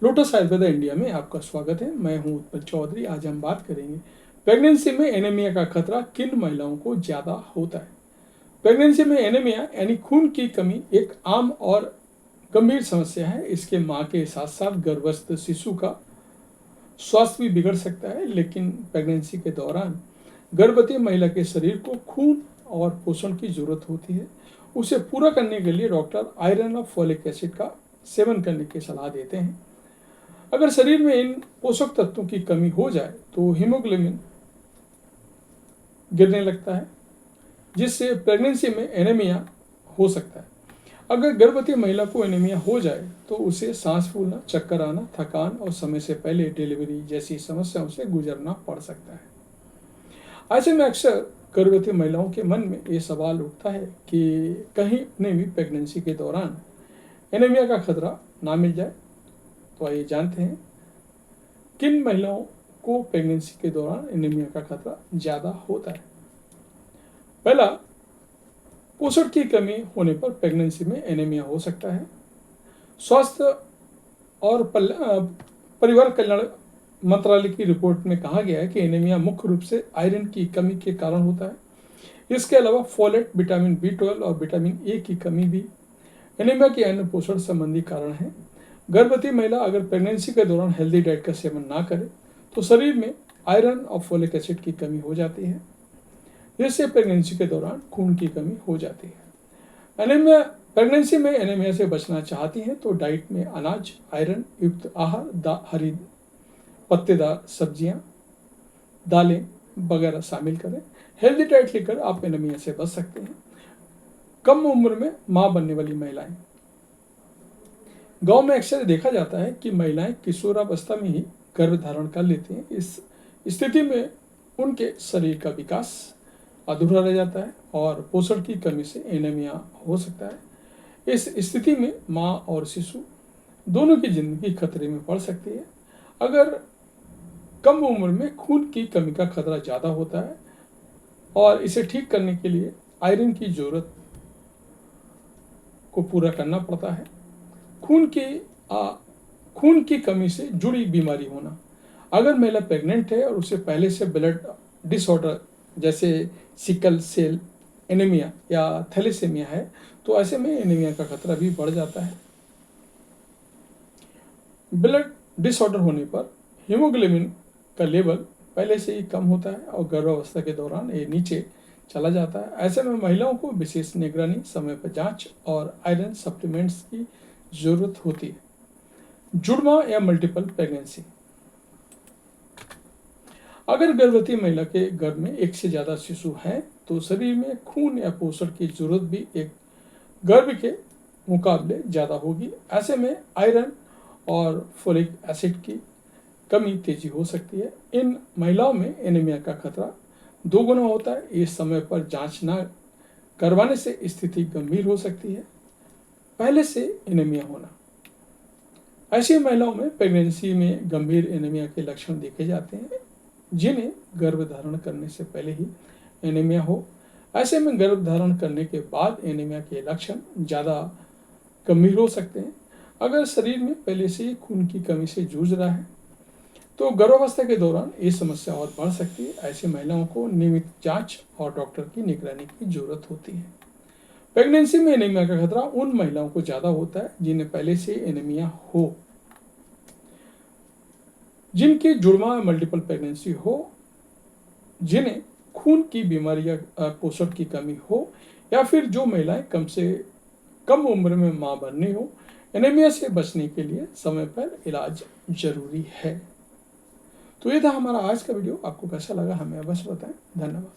Lotus Ayurveda India में आपका स्वागत है। मैं हूं उत्पल चौधरी। आज हम बात करेंगे प्रेगनेंसी में एनीमिया का खतरा किन महिलाओं को ज़्यादा होता है। प्रेगनेंसी में एनीमिया यानी खून की कमी एक आम और गंभीर समस्या है। इसके माँ के साथ साथ गर्भस्थ शिशु का स्वास्थ्य भी बिगड़ सकता है। लेकिन प्रेगनेंसी के दौरान गर्भवती महिला के शरीर को खून और पोषण की जरूरत होती है। उसे पूरा करने के लिए डॉक्टर आयरन और फोलिक एसिड का सेवन करने की सलाह देते हैं। अगर शरीर में इन पोषक तत्वों की कमी हो जाए तो हीमोग्लोबिन गिरने लगता है, जिससे प्रेगनेंसी में एनीमिया हो सकता है। अगर गर्भवती महिला को एनीमिया हो जाए तो उसे सांस फूलना, चक्कर आना, थकान और समय से पहले डिलीवरी जैसी समस्याओं से गुजरना पड़ सकता है। ऐसे में अक्सर गर्भवती महिलाओं के मन में ये सवाल उठता है कि कहीं उन्हें भी प्रेगनेंसी के दौरान एनीमिया का खतरा ना मिल जाए। तो आइए जानते हैं किन महिलाओं को प्रेगनेंसी के दौरान एनीमिया का खतरा ज़्यादा होता है। पहला, पोषण की कमी होने पर प्रेगनेंसी में एनीमिया हो सकता है। स्वास्थ्य और परिवार कल्याण मंत्रालय की रिपोर्ट में कहा गया है कि एनीमिया मुख्य रूप से आयरन की कमी के कारण होता है। इसके अलावा फोलेट, विटामिन B12 और विटामिन A की कमी भी एनीमिया के अन्य पोषण संबंधी कारण है। गर्भवती महिला अगर प्रेगनेंसी के दौरान हेल्दी डाइट का सेवन ना करे तो शरीर में आयरन और फोलिक एसिड की कमी हो जाती है, जिससे प्रेगनेंसी के दौरान खून की कमी हो जाती है। एनीमिया प्रेगनेंसी में एनीमिया से बचना चाहती हैं तो डाइट में अनाज, आयरन युक्त आहार, हरी पत्तेदार सब्जियां, दालें वगैरह शामिल करें। हेल्दी डाइट लेकर आप एनीमिया से बच सकते हैं। कम उम्र में मां बनने वाली महिलाएं, गांव में अक्सर देखा जाता है कि महिलाएं किशोरावस्था में ही गर्भ धारण कर लेती हैं। इस स्थिति में उनके शरीर का विकास अधूरा रह जाता है और पोषण की कमी से एनीमिया हो सकता है। इस स्थिति में मां और शिशु दोनों की जिंदगी खतरे में पड़ सकती है। अगर कम उम्र में खून की कमी का खतरा ज़्यादा होता है और इसे ठीक करने के लिए आयरन की जरूरत को पूरा करना पड़ता है। खून की कमी से जुड़ी बीमारी होना, अगर महिला प्रेग्नेंट है और उसे पहले से ब्लड डिसऑर्डर जैसे सिकल सेल एनीमिया या थैलेसीमिया है तो ऐसे में एनीमिया का खतरा भी बढ़ जाता है। ब्लड डिसऑर्डर होने पर हीमोग्लोबिन का लेवल पहले से ही कम होता है और गर्भावस्था के दौरान ये नीचे चला जाता है। ऐसे में महिलाओं को विशेष निगरानी, समय पर जांच और आयरन सप्लीमेंट्स की जरूरत होती है। जुड़वा या मल्टीपल प्रेगनेंसी, अगर गर्भवती महिला के गर्भ में एक से ज्यादा शिशु हैं तो शरीर में खून या पोषण की जरूरत भी एक गर्भ के मुकाबले ज्यादा होगी। ऐसे में आयरन और फोलिक एसिड की कमी तेजी हो सकती है। इन महिलाओं में एनीमिया का खतरा दोगुना होता है। इस समय पर जांच न करवाने से स्थिति गंभीर हो सकती है। पहले से एनीमिया होना, ऐसी महिलाओं में प्रेगनेंसी में गंभीर एनीमिया के लक्षण देखे जाते हैं, जिन्हें गर्भ धारण करने से पहले ही एनीमिया हो। ऐसे में गर्भ धारण करने के बाद एनीमिया के लक्षण ज़्यादा गंभीर हो सकते हैं। अगर शरीर में पहले से ही खून की कमी से जूझ रहा है तो गर्भावस्था के दौरान ये समस्या और बढ़ सकती है। ऐसी महिलाओं को नियमित जांच और डॉक्टर की निगरानी की जरूरत होती है। प्रेगनेंसी में एनीमिया का खतरा उन महिलाओं को ज्यादा होता है जिन्हें पहले से एनीमिया हो, जिनकी जुड़वा मल्टीपल प्रेगनेंसी हो, जिन्हें खून की बीमारी या पोषण की कमी हो, या फिर जो महिलाएं कम से कम उम्र में मां बननी हो। एनीमिया से बचने के लिए समय पर इलाज जरूरी है। तो ये था हमारा आज का वीडियो। आपको कैसा लगा हमें अवश्य बताएं। धन्यवाद।